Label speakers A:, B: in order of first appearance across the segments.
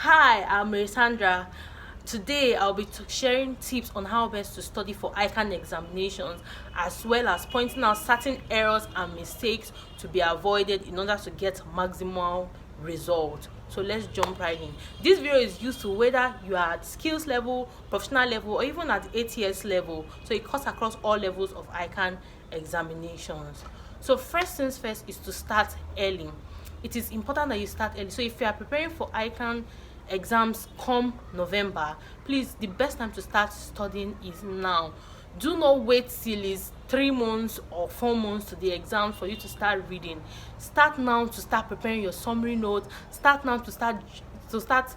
A: Hi, I'm Sandra. Today I'll be sharing tips on how best to study for ICAN examinations, as well as pointing out certain errors and mistakes to be avoided in order to get maximal result. So let's jump right in. This video is useful whether you are at skills level, professional level, or even at ATS level. So it cuts across all levels of ICAN examinations. So first things first is to start early. It is important that you start early. So if you are preparing for ICAN exams come November, please, the best time to start studying is now. Do not wait till it's 3 months or 4 months to the exam for you to start reading. Start now to start preparing your summary notes. Start now to start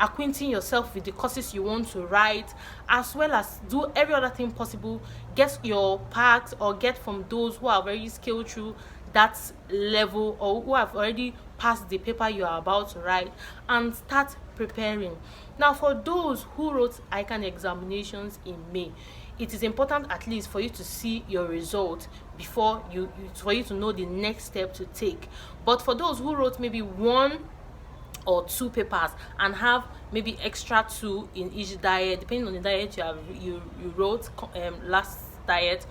A: acquainting yourself with the courses you want to write, as well as do every other thing possible. Get your packs or get from those who are very skilled through that level or who have already passed the paper you are about to write, and start preparing. Now, for those who wrote ICAN examinations in May, it is important at least for you to see your result before for you to know the next step to take. But for those who wrote maybe 1 or 2 papers and have maybe extra 2 in each diet, depending on the diet you wrote last diet,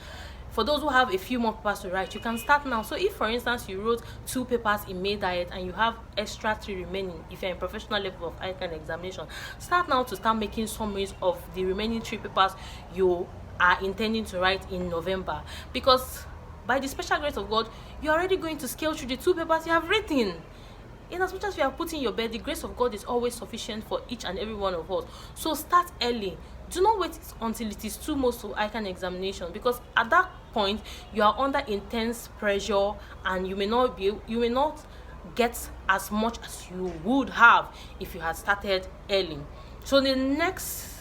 A: for those who have a few more papers to write, you can start now. So if, for instance, you wrote 2 papers in May diet and you have extra 3 remaining, if you're in professional level of ICAN examination, start now to start making summaries of the remaining 3 papers you are intending to write in November. Because by the special grace of God, you're already going to scale through the 2 papers you have written. In as much as you are putting your bed, the grace of God is always sufficient for each and every one of us. So start early. Do not wait until it is too much to ICAN examination, because at that point you are under intense pressure and you may not get as much as you would have if you had started early. So the next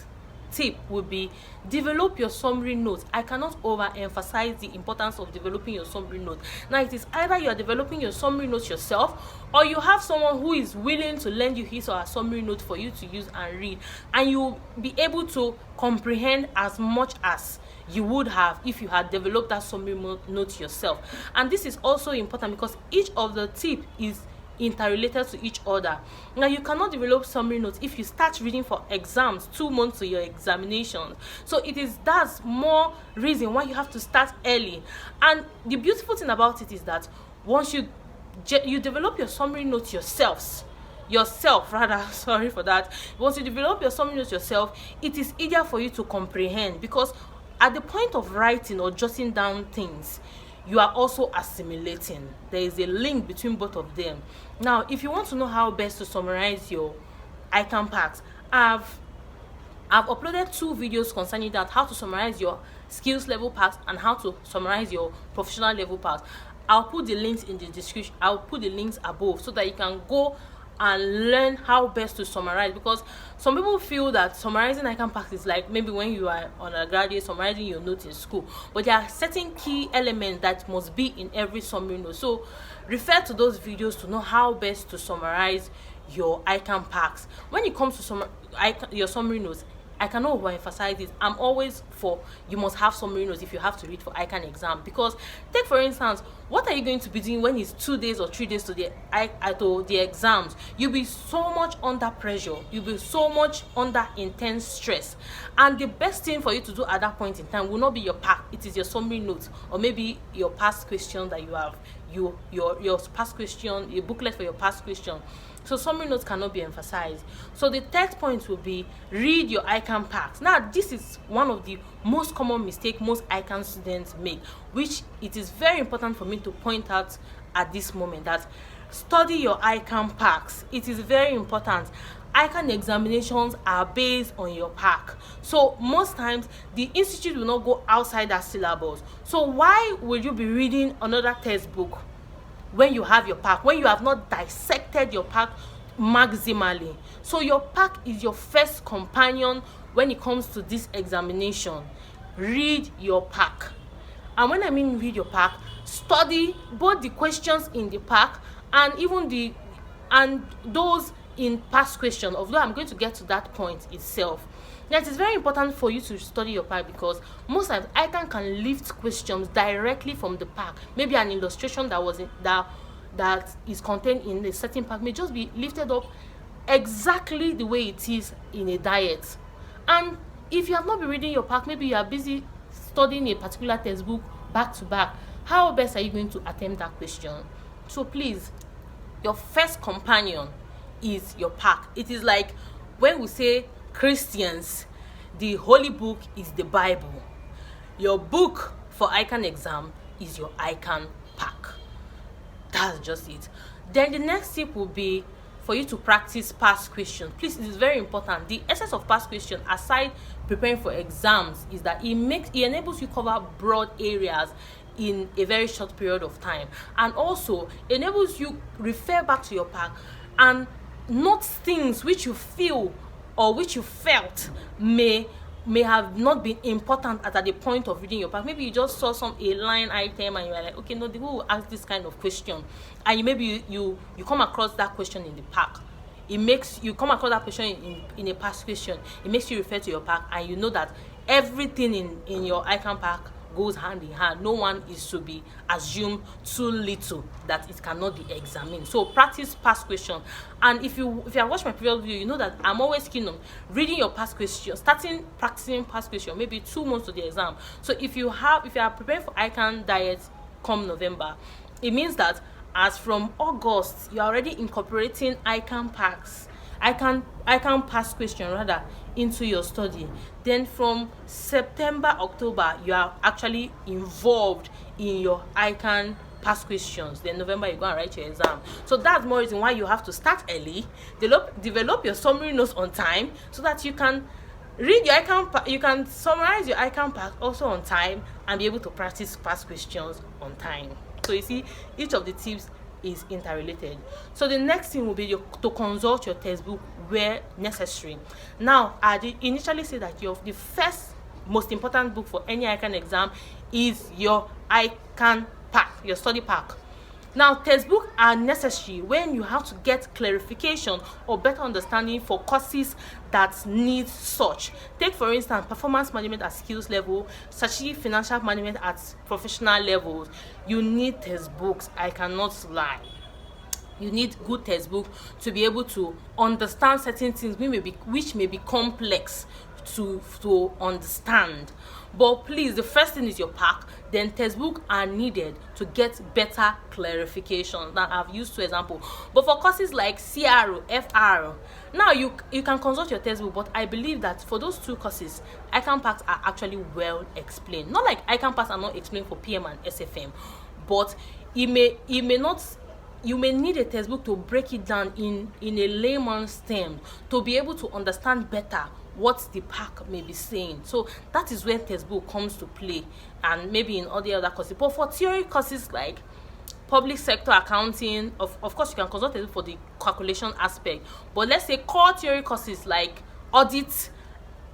A: tip would be develop your summary notes. I cannot overemphasize the importance of developing your summary notes. Now, it is either you are developing your summary notes yourself, or you have someone who is willing to lend you his or her summary note for you to use and read, and you will be able to comprehend as much as you would have if you had developed that summary note yourself. And this is also important because each of the tip is interrelated to each other. Now, you cannot develop summary notes if you start reading for exams 2 months to your examination. So that's more reason why you have to start early. And the beautiful thing about it is that once you develop your summary notes yourself, sorry for that. Once you develop your summary notes yourself, it is easier for you to comprehend, because at the point of writing or jotting down things, you are also assimilating. There is a link between both of them. Now, if you want to know how best to summarize your ICAN packs, I've uploaded 2 videos concerning that: how to summarize your skills level packs and how to summarize your professional level packs. I'll put the links in the description. I'll put the links above so that you can go and learn how best to summarize, because some people feel that summarizing ICAN packs is like maybe when you are on a graduate summarizing your notes in school, but there are certain key elements that must be in every summary note. So refer to those videos to know how best to summarize your ICAN packs. When it comes to your summary notes, I cannot overemphasize this. I'm always for you must have summary notes if you have to read for ICAN exam. Because take for instance, what are you going to be doing when it's 2 days or 3 days to the exams? You'll be so much under pressure. You'll be so much under intense stress. And the best thing for you to do at that point in time will not be your pack. It is your summary notes, or maybe your past question that you have, your past question, your booklet for your past question. So summary notes cannot be emphasized. So the third point will be read your ICAN packs. Now, this is one of the most common mistakes most ICAN students make, which it is very important for me to point out at this moment, that study your ICAN packs. It is very important. ICAN examinations are based on your pack. So most times the institute will not go outside that syllabus. So why will you be reading another textbook when you have your pack, when you have not dissected your pack maximally? So your pack is your first companion when it comes to this examination. Read your pack. And when I mean read your pack, study both the questions in the pack and even those in past question, although I'm going to get to that point itself. Now, it is very important for you to study your pack, because most times ICAN can lift questions directly from the pack. Maybe an illustration that is contained in a certain pack may just be lifted up exactly the way it is in a diet. And if you have not been reading your pack, maybe you are busy studying a particular textbook back to back, how best are you going to attempt that question? So please, your first companion is your pack. It is like when we say Christians, the holy book is the Bible. Your book for ICAN exam is your ICAN pack. That's just it. Then the next tip will be for you to practice past questions. Please, it is very important. The essence of past question, aside preparing for exams, is that it enables you cover broad areas in a very short period of time, and also enables you refer back to your pack and note things which you feel or which you felt may have not been important at the point of reading your pack. Maybe you just saw a line item and you were like, okay, no, who will ask this kind of question? And maybe you come across that question in the pack. You come across that question in a past question. It makes you refer to your pack, and you know that everything in your ICAN pack goes hand in hand. No one is to be assumed too little that it cannot be examined. So practice past question. And if you have watched my previous video, you know that I'm always keen on reading your past question, starting practicing past question maybe 2 months to the exam. So if you are preparing for ICAN diet come November, it means that as from August, you're already incorporating ICAN past question rather into your study. Then from September, October, you are actually involved in your ICAN past questions. Then November, you go and write your exam. So that's more reason why you have to start early, develop your summary notes on time, so that you can read your ICAN, you can summarize your ICAN pack also on time, and be able to practice past questions on time. So you see, each of the tips is interrelated. So the next thing will be to consult your textbook where necessary. Now, I did initially say that the first most important book for any ICAN exam is your ICAN pack, your study pack. Now, textbooks are necessary when you have to get clarification or better understanding for courses that need such. Take, for instance, performance management at skills level, strategic financial management at professional levels. You need textbooks. I cannot lie. You need good textbook to be able to understand certain things which may be complex to understand. But please, the first thing is your pack. Then textbooks are needed to get better clarification. Now, I've used 2 examples. But for courses like CRO, FR, now you can consult your textbook. But I believe that for those 2 courses, ICAN packs are actually well explained. Not like ICAN packs are not explained for PM and SFM, but you may need a textbook to break it down in a layman's terms to be able to understand better what the pack may be saying. So that is where textbook comes to play, and maybe in all the other courses. But for theory courses like public sector accounting, of course you can consult it for the calculation aspect. But let's say core theory courses like audit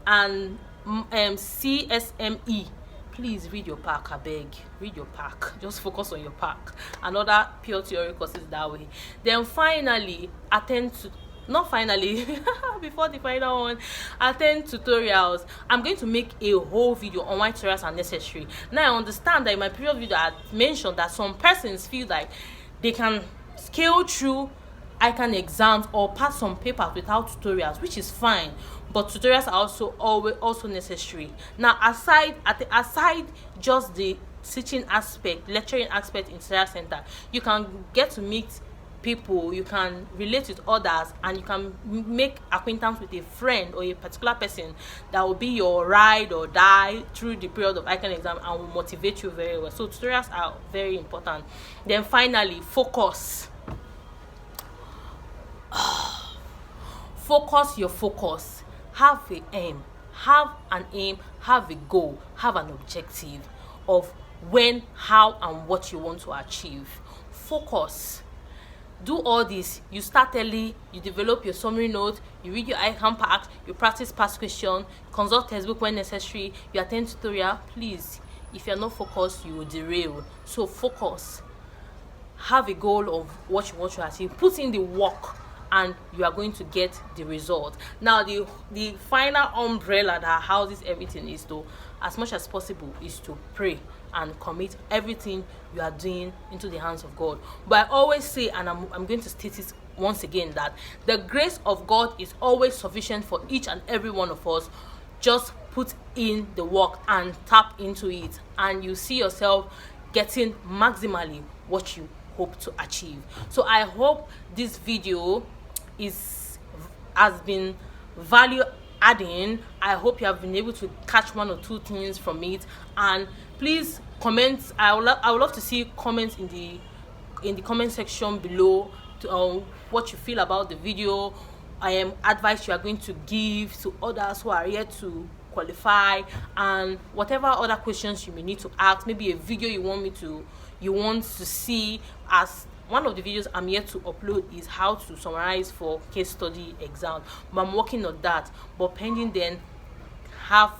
A: and CSME, please read your pack. I beg, read your pack. Just focus on your pack. Another pure theory courses that way. Then finally, before the final one, attend tutorials. I'm going to make a whole video on why tutorials are necessary. Now, I understand that in my previous video I mentioned that some persons feel like they can scale through ICAN exams or pass some papers without tutorials, which is fine, but tutorials are also necessary. Now, aside just the teaching aspect, lecturing aspect in tutorial center, you can get to meet people, you can relate with others, and you can make acquaintance with a friend or a particular person that will be your ride or die through the period of ICAN exam and will motivate you very well. So tutorials are very important. Then finally, focus. Focus your focus. Have an aim, have a goal, have an objective of when, how, and what you want to achieve. Focus. Do all this. You start early, you develop your summary note, you read your ICAN pack, you practice past question, consult textbook when necessary, you attend tutorial. Please, if you're not focused, you will derail. So focus. Have a goal of what you want to achieve. Put in the work, and you are going to get the result. Now, the final umbrella that houses everything is to, as much as possible, is to pray and commit everything you are doing into the hands of God. But I always say, and I'm going to state it once again that the grace of God is always sufficient for each and every one of us. Just put in the work and tap into it, and you see yourself getting maximally what you hope to achieve. So I hope this video has been value adding. I hope you have been able to catch one or two things from it, and please comment. I would love to see comments in the comment section below to what you feel about the video, advice you are going to give to others who are yet to qualify, and whatever other questions you may need to ask. Maybe a video you want to see. As one of the videos I'm yet to upload is how to summarize for case study exam, but I'm working on that. But pending then, have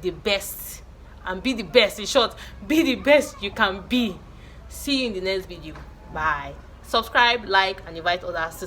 A: the best and be the best. In short, be the best you can be. See you in the next video. Bye. Subscribe, like, and invite others to